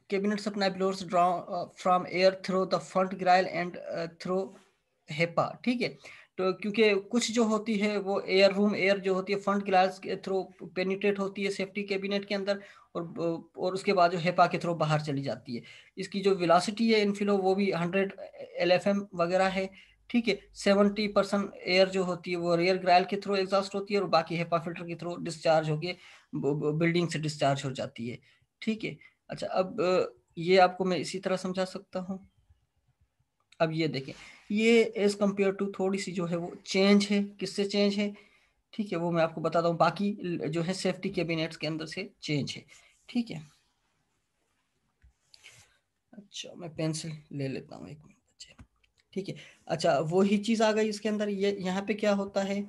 cabinet supply blows draw from air through the front grill and through HEPA। ठीक है। तो क्योंकि कुछ जो होती है वो एयर रूम एयर जो होती है फ्रंट ग्लास के थ्रू पेनिट्रेट होती है सेफ्टी कैबिनेट के अंदर, और उसके बाद जो हेपा के थ्रू बाहर चली जाती है। इसकी जो वेलोसिटी है इनफ्लो वो भी 100 LFM वगैरह है। ठीक है। 70% एयर जो होती है वो रेयर ग्राइल के थ्रू एग्जॉस्ट होती है, और बाकी हेपा फिल्टर के थ्रू डिस्चार्ज होके बिल्डिंग से डिस्चार्ज हो जाती है। ठीक है। अच्छा, अब ये आपको मैं इसी तरह समझा सकता हूँ। अब ये देखें, ये एज कंपेयर टू थोड़ी सी जो है वो चेंज है, किससे चेंज है? ठीक है, वो मैं आपको बताता हूँ। बाकी जो है सेफ्टी कैबिनेट्स के अंदर से चेंज है। ठीक है। अच्छा, मैं पेंसिल ले लेता हूँ, एक मिनट बच्चे। ठीक है। अच्छा, वही चीज आ गई इसके अंदर। ये यहाँ पे क्या होता है?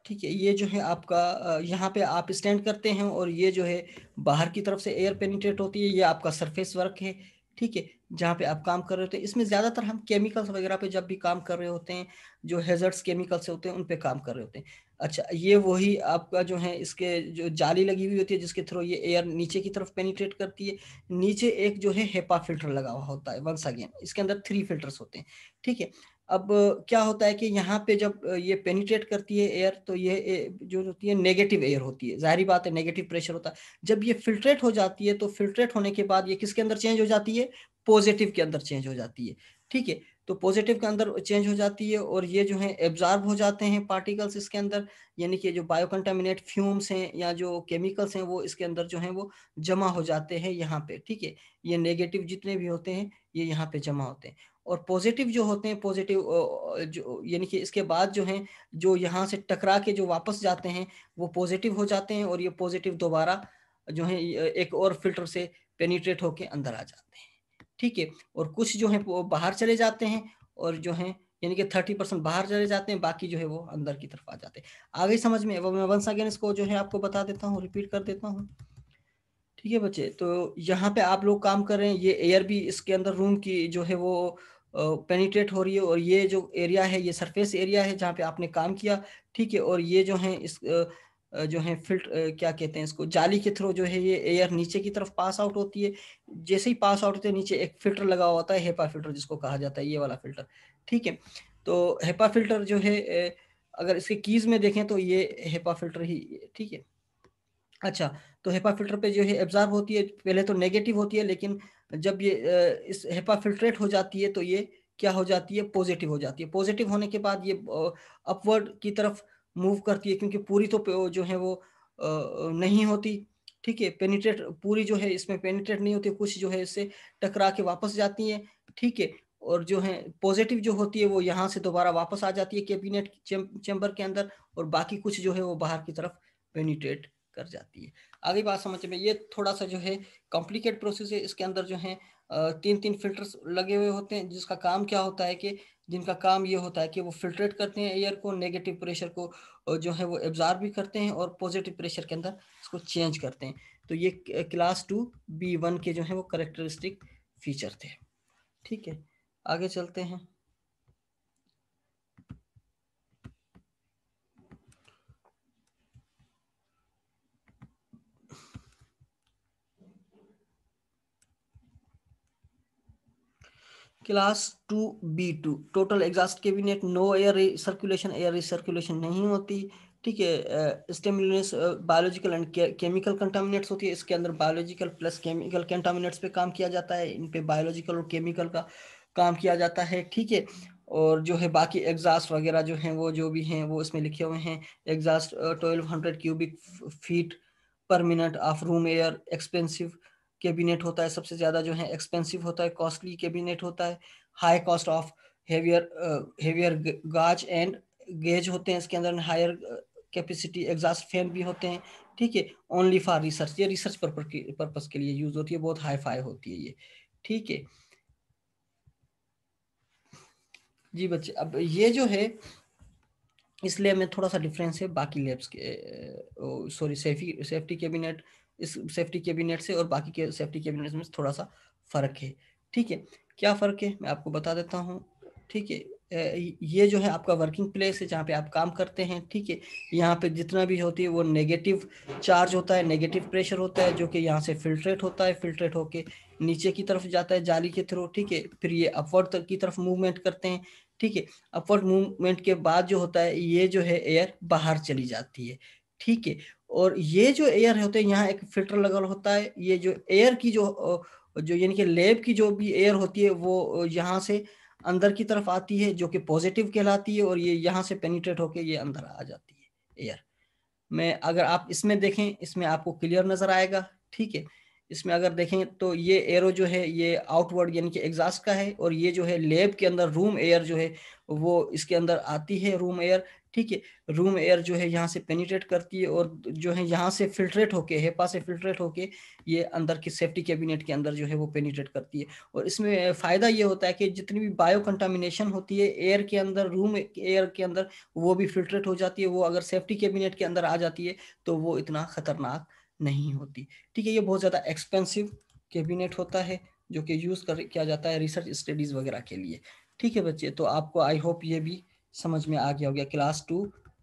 ठीक है, ये जो है आपका यहाँ पे आप स्टैंड करते हैं, और ये जो है बाहर की तरफ से एयर पेनिट्रेट होती है, ये आपका सरफेस वर्क है। ठीक है। जहाँ पे आप काम कर रहे होते हैं, इसमें ज़्यादातर हम केमिकल्स वगैरह पे जब भी काम कर रहे होते हैं, जो हेजर्ड्स केमिकल्स होते हैं उन पे काम कर रहे होते हैं। अच्छा, ये वही आपका जो है इसके जो जाली लगी हुई होती है जिसके थ्रू ये एयर नीचे की तरफ पेनिट्रेट करती है। नीचे एक जो है हेपा फिल्टर लगा हुआ होता है। वंस अगेन इसके अंदर 3 फिल्टर्स होते हैं। ठीक है। अब क्या होता है कि यहाँ पे जब ये पेनिट्रेट करती है एयर, तो ये जो होती है नेगेटिव एयर होती है, जाहिर बात है नेगेटिव प्रेशर होता है। जब ये फिल्ट्रेट हो जाती है, तो फिल्ट्रेट होने के बाद ये किसके अंदर चेंज हो जाती है? पॉजिटिव के अंदर चेंज हो जाती है। ठीक है। तो पॉजिटिव के अंदर चेंज हो जाती है, और ये जो है एब्जॉर्ब हो जाते हैं पार्टिकल्स इसके अंदर, यानी कि जो बायोकंटामिनेट फ्यूम्स हैं या जो केमिकल्स हैं वो इसके अंदर जो है वो जमा हो जाते हैं यहाँ पे। ठीक है। ये नेगेटिव जितने भी होते हैं ये यहाँ पे जमा होते हैं, और पॉजिटिव जो होते हैं पॉजिटिव जो यानी कि इसके बाद जो हैं जो यहाँ से टकरा के जो वापस जाते हैं वो पॉजिटिव हो जाते हैं, और ये पॉजिटिव दोबारा जो है एक और फिल्टर से पेनिट्रेट होके अंदर आ जाते हैं। ठीक है। और कुछ जो है वो बाहर चले जाते हैं, और जो है यानी कि 30% बाहर चले जाते हैं, बाकी जो है वो अंदर की तरफ आ जाते हैं। आगे समझ में? वो मैं वंस अगेन इसको जो है आपको बता देता हूँ, रिपीट कर देता हूँ। ठीक है बच्चे, तो यहाँ पे आप लोग काम कर रहे हैं, ये एयर भी इसके अंदर रूम की जो है वो पेनिट्रेट हो रही है, और ये जो एरिया है ये सरफेस एरिया है जहाँ पे आपने काम किया। ठीक है। और ये जो है इस जो है फिल्टर क्या कहते हैं इसको, जाली के थ्रू जो है ये एयर नीचे की तरफ पास आउट होती है। जैसे ही पास आउट होती है, नीचे एक फिल्टर लगा हुआ होता है, हेपा फिल्टर जिसको कहा जाता है, ये वाला फिल्टर। ठीक है। तो हेपा फिल्टर जो है अगर इसके कीज में देखें तो ये हेपा फिल्टर ही। ठीक है। अच्छा, तो हेपा फिल्टर पे जो है एब्जॉर्ब होती है, पहले तो नेगेटिव होती है, लेकिन जब ये इस हेपा फिल्ट्रेट हो जाती है तो ये क्या हो जाती है? पॉजिटिव हो जाती है। पॉजिटिव होने के बाद ये अपवर्ड की तरफ मूव करती है, क्योंकि पूरी तो जो है वो नहीं होती। ठीक है। पेनिट्रेट पूरी जो है इसमें पेनिट्रेट नहीं होती, कुछ जो है इससे टकरा के वापस जाती है। ठीक है। और जो है पॉजिटिव जो होती है वो यहाँ से दोबारा वापस आ जाती है कैबिनेट चेम्बर के अंदर, और बाकी कुछ जो है वो बाहर की तरफ पेनिट्रेट कर जाती है। आगे बात समझ में? ये थोड़ा सा जो है कॉम्प्लिकेट प्रोसेस है। इसके अंदर जो है 3 फिल्टर्स लगे हुए होते हैं, जिसका काम क्या होता है कि जिनका काम ये होता है कि वो फिल्ट्रेट करते हैं एयर को, नेगेटिव प्रेशर को जो है वो एब्जॉर्ब भी करते हैं, और पॉजिटिव प्रेशर के अंदर इसको चेंज करते हैं। तो ये क्लास 2B1 के जो है वो करेक्टरिस्टिक फीचर थे। ठीक है। आगे चलते हैं। Class 2B2 total exhaust cabinet, no air circulation, air circulation नहीं होती। ठीक है। Stimulus biological and chemical contaminants होती है। इसके अंदर बायोलॉजिकल प्लस केमिकल कंटामिनेट्स पे काम किया जाता है, इन पे बायोलॉजिकल और केमिकल का काम किया जाता है। ठीक है। और जो है बाकी एग्जॉस्ट वगैरह जो हैं वो जो भी हैं वो इसमें लिखे हुए हैं। एग्जॉस्ट 1200 क्यूबिक फीट पर minute of room air, expensive cabinet होता है, सबसे ज्यादा जो है एक्सपेंसिव होता है, कॉस्टली कैबिनेट होता है। High cost of heavier heavier गाज एंड गेज होते हैं इसके अंदर। हायर कैपेसिटी एग्जॉस्ट फैन भी होते हैं। ठीक है। ओनली फॉर रिसर्च, ये रिसर्च पर्पस के लिए यूज होती है, बहुत हाई फाई होती है ये। ठीक है। जी बच्चे, अब ये जो है इसलिए मैं थोड़ा सा डिफरेंस है बाकी लैब्स के, सॉरी सेफ्टी कैबिनेट, इस सेफ्टी कैबिनेट से और बाकी के सेफ्टी कैबिनेट में थोड़ा सा फर्क है। ठीक है, क्या फर्क है मैं आपको बता देता हूँ। ठीक है, ये जो है आपका वर्किंग प्लेस है जहाँ पे आप काम करते हैं। ठीक है, यहाँ पे जितना भी होती है वो नेगेटिव चार्ज होता है, नेगेटिव प्रेशर होता है, जो कि यहाँ से फिल्ट्रेट होता है, फिल्ट्रेट होके नीचे की तरफ जाता है जाली के थ्रू। ठीक है, फिर ये अपवर्ड की तरफ मूवमेंट करते हैं। ठीक है, अपवर्ड मूवमेंट के बाद जो होता है ये जो है एयर बाहर चली जाती है। ठीक है, और ये जो एयर होते हैं यहाँ एक फिल्टर लगा होता है। ये जो एयर की जो यानी कि लैब की जो भी एयर होती है वो यहाँ से अंदर की तरफ आती है, जो कि पॉजिटिव कहलाती है, और ये यहाँ से पेनिट्रेट होके ये अंदर आ जाती है एयर में। अगर आप इसमें देखें, इसमें आपको क्लियर नजर आएगा। ठीक है, इसमें अगर देखें तो ये एरो जो है ये आउटवर्ड यानी कि एग्जॉस्ट का है, और ये जो है लैब के अंदर रूम एयर जो है वो इसके अंदर आती है, रूम एयर। ठीक है, रूम एयर जो है यहाँ से पेनिट्रेट करती है और जो है यहाँ से फिल्ट्रेट होके, हेपा से फिल्ट्रेट होके ये अंदर की सेफ्टी कैबिनेट के अंदर जो है वो पेनिट्रेट करती है। और इसमें फायदा ये होता है कि जितनी भी बायो कंटामिनेशन होती है एयर के अंदर, रूम एयर के अंदर, वो भी फिल्ट्रेट हो जाती है। वो अगर सेफ्टी कैबिनेट के अंदर आ जाती है तो वो इतना खतरनाक नहीं होती। ठीक है, ये बहुत ज़्यादा एक्सपेंसिव कैबिनेट होता है जो कि यूज़ किया जाता है रिसर्च स्टडीज़ वगैरह के लिए। ठीक है बच्चे, तो आपको आई होप ये भी समझ में आ गया हो गया। क्लास 2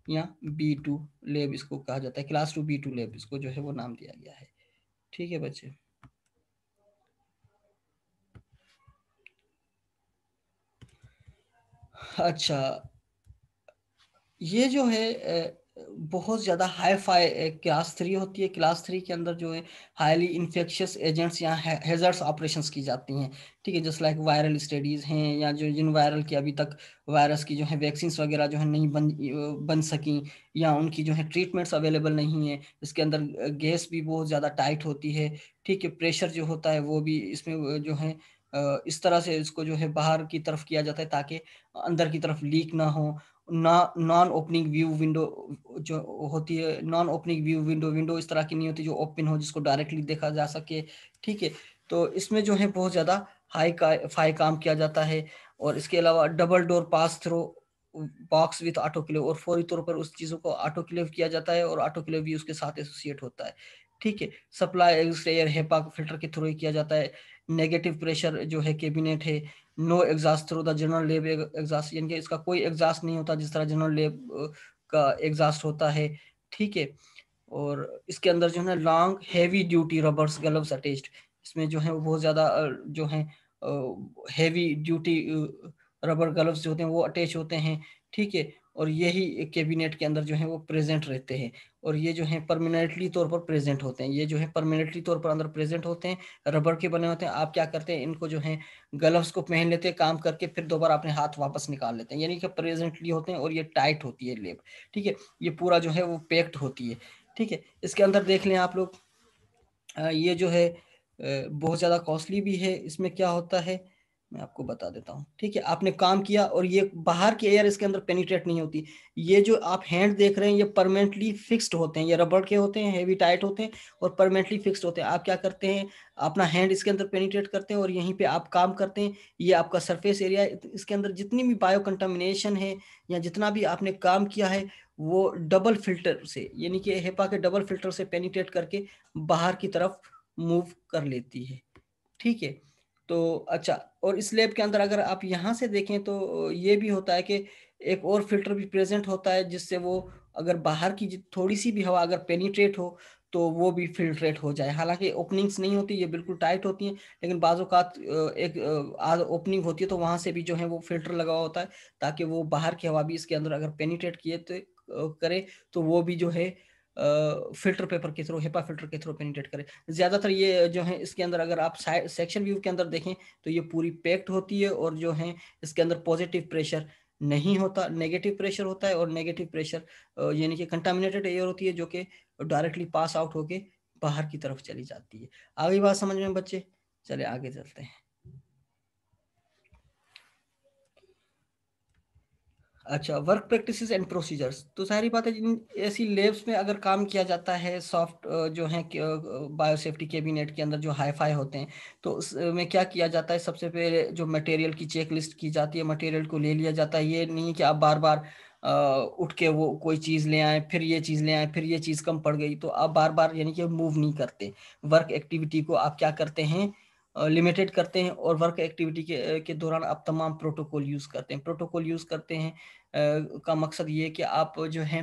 या B2 लैब इसको कहा जाता है, क्लास 2 B2 लैब इसको जो है वो नाम दिया गया है। ठीक है बच्चे, अच्छा ये जो है बहुत ज़्यादा हाई फाई क्लास 3 होती है। क्लास 3 के अंदर जो है हाईली इन्फेक्शियस एजेंट्स या हैजर्ड्स ऑपरेशंस की जाती हैं। ठीक है, जस्ट लाइक वायरल स्टडीज़ हैं, या जो जिन वायरल की अभी तक वायरस की जो है वैक्सीन्स वगैरह जो है नहीं बन सकी, या उनकी जो है ट्रीटमेंट्स अवेलेबल नहीं है। इसके अंदर गैस भी बहुत ज़्यादा टाइट होती है। ठीक है, प्रेशर जो होता है वो भी इसमें जो है इस तरह से इसको जो है बाहर की तरफ किया जाता है ताकि अंदर की तरफ लीक ना हो। नॉन ओपनिंग व्यू विंडो जो होती है, नॉन ओपनिंग व्यू विंडो इस तरह की नहीं होती जो ओपन हो, जिसको डायरेक्टली देखा जा सके। ठीक है, तो इसमें जो है बहुत ज़्यादा फाई काम किया जाता है। और इसके अलावा double door pass through box with autoclave, और फौरी तौर पर उस चीज़ों को ऑटोक्लेव किया जाता है, और ऑटोक्लेव भी उसके साथ एसोसिएट होता है। ठीक है, सप्लाई एयर हेपा फिल्टर के थ्रू ही किया जाता है। नेगेटिव प्रेशर जो है कैबिनेट है, no exhaust through the general lab exhaust, यानी कि इसका कोई एग्जॉस्ट नहीं होता जिस तरह जनरल लेब का एग्जॉस्ट होता है। ठीक है, और इसके अंदर जो है long heavy duty rubbers gloves attached, इसमें जो है वो बहुत ज़्यादा जो है हैवी ड्यूटी रबर ग्लव्स जो होते हैं वो अटैच होते हैं। ठीक है, और यही कैबिनेट के अंदर जो है वो प्रेजेंट रहते हैं, और ये जो है परमानेंटली तौर पर प्रेजेंट होते हैं। ये जो है परमानेंटली तौर पर अंदर प्रेजेंट होते हैं, रबर के बने होते हैं। आप क्या करते हैं, इनको जो है ग्लव्स को पहन लेते हैं काम करके, फिर दोबारा अपने हाथ वापस निकाल लेते हैं, यानी कि प्रेजेंटली होते हैं, और ये टाइट होती है लेब। ठीक है, ये पूरा जो है वो पैक्ड होती है। ठीक है, इसके अंदर देख लें आप लोग, ये जो है बहुत ज़्यादा कॉस्टली भी है। इसमें क्या होता है मैं आपको बता देता हूँ। ठीक है, आपने काम किया और ये बाहर की एयर इसके अंदर पेनिट्रेट नहीं होती। ये जो आप हैंड देख रहे हैं ये परमानेंटली फिक्स्ड होते हैं, ये रबड़ के होते हैं, हेवी टाइट होते हैं और परमानेंटली फिक्स्ड होते हैं। आप क्या करते हैं, अपना हैंड इसके अंदर पेनिट्रेट करते हैं और यहीं पे आप काम करते हैं। ये आपका सरफेस एरिया, इसके अंदर जितनी भी बायो कंटामिनेशन है या जितना भी आपने काम किया है वो डबल फिल्टर से, यानी कि हेपा के डबल फिल्टर से पेनिट्रेट करके बाहर की तरफ मूव कर लेती है। ठीक है, तो अच्छा, और इस लैब के अंदर अगर आप यहाँ से देखें तो ये भी होता है कि एक और फिल्टर भी प्रेजेंट होता है, जिससे वो अगर बाहर की थोड़ी सी भी हवा अगर पेनिट्रेट हो तो वो भी फिल्ट्रेट हो जाए। हालांकि ओपनिंग्स नहीं होती, ये बिल्कुल टाइट होती हैं, लेकिन बाज़ औक़ात एक आध ओपनिंग होती है तो वहाँ से भी जो है वो फिल्टर लगा हुआ होता है, ताकि वो बाहर की हवा भी इसके अंदर अगर पेनिट्रेट किए तो करे तो वो भी जो है फिल्टर पेपर के थ्रू, हेपा फिल्टर के थ्रू पेनिट्रेट करे। ज्यादातर ये जो है इसके अंदर अगर आप सेक्शन व्यू के अंदर देखें तो ये पूरी पैक्ड होती है, और जो है इसके अंदर पॉजिटिव प्रेशर नहीं होता, नेगेटिव प्रेशर होता है। और नेगेटिव प्रेशर यानी कि कंटामिनेटेड एयर होती है जो कि डायरेक्टली पास आउट होके बाहर की तरफ चली जाती है। आगे बात समझ में बच्चे, चले आगे चलते हैं। अच्छा, वर्क प्रैक्टिसेस एंड प्रोसीजर्स, तो सारी बात है जिन ऐसी लैब्स में अगर काम किया जाता है, सॉफ्ट जो है बायोसेफ्टी कैबिनेट के अंदर जो हाईफाई होते हैं, तो उसमें क्या किया जाता है, सबसे पहले जो मटेरियल की चेक लिस्ट की जाती है, मटेरियल को ले लिया जाता है। ये नहीं कि आप बार बार उठ के वो कोई चीज़ ले आए, फिर ये चीज़ ले आए, फिर ये चीज़ कम पड़ गई, तो आप बार बार यानी कि मूव नहीं करते। वर्क एक्टिविटी को आप क्या करते हैं, लिमिटेड करते हैं, और वर्क एक्टिविटी के दौरान आप तमाम प्रोटोकॉल यूज़ करते हैं। प्रोटोकॉल यूज़ करते हैं का मकसद ये है कि आप जो है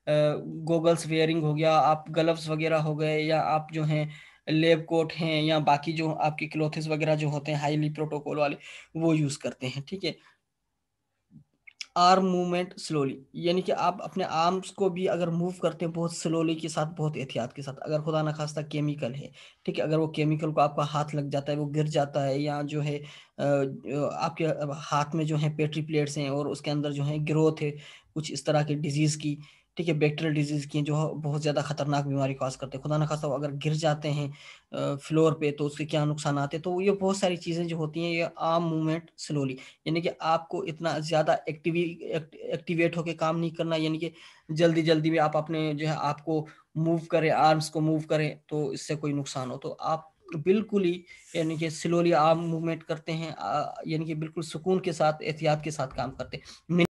गोगल्स वेयरिंग हो गया, आप ग्लव्स वगैरह हो गए, या आप जो हैं लेब कोट हैं, या बाकी जो आपके क्लोथ्स वगैरह जो होते हैं हाईली प्रोटोकॉल वाले, वो यूज़ करते हैं। ठीक है। आर्म मूवमेंट स्लोली, यानी कि आप अपने आर्म्स को भी अगर मूव करते हैं बहुत स्लोली के साथ, बहुत एहतियात के साथ। अगर खुदा ना खास्ता केमिकल है, ठीक है, अगर वो केमिकल को आपका हाथ लग जाता है, वो गिर जाता है, या जो है आपके हाथ में जो है पेट्री प्लेट्स हैं और उसके अंदर जो है ग्रोथ है कुछ इस तरह की डिजीज की, ठीक है, बैक्टीरियल डिजीज की, जो बहुत ज्यादा खतरनाक बीमारी कॉज करते हैं। खुदा ना खास्ता वो अगर गिर जाते हैं फ्लोर पे, तो उसके क्या नुकसान आते हैं। तो ये बहुत सारी चीजें जो होती हैं, ये आर्म मूवमेंट स्लोली, यानी कि आपको इतना ज्यादा एक्टिवेट होके काम नहीं करना, यानी कि जल्दी जल्दी में आप अपने जो है आपको मूव करें, आर्म्स को मूव करें, तो इससे कोई नुकसान हो। तो आप बिल्कुल ही यानी कि स्लोली आर्म मूवमेंट करते हैं, यानी कि बिल्कुल सुकून के साथ, एहतियात के साथ काम करते हैं।